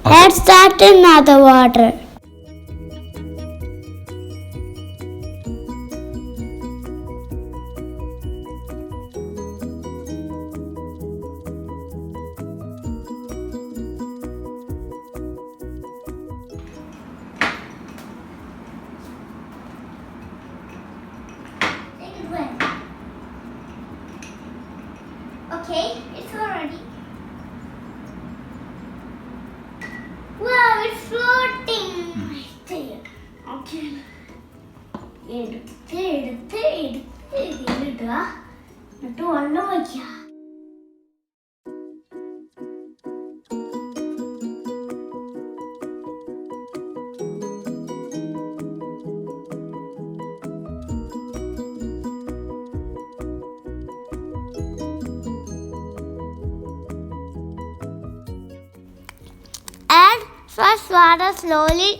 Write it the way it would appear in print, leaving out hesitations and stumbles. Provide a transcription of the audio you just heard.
Let's start another water. Okay, it's already. Wow, it's floating. Okay. എടുത്ത് ഇതിലിടുക എന്നിട്ട് വെള്ളം വയ്ക്കുക. Add fresh water slowly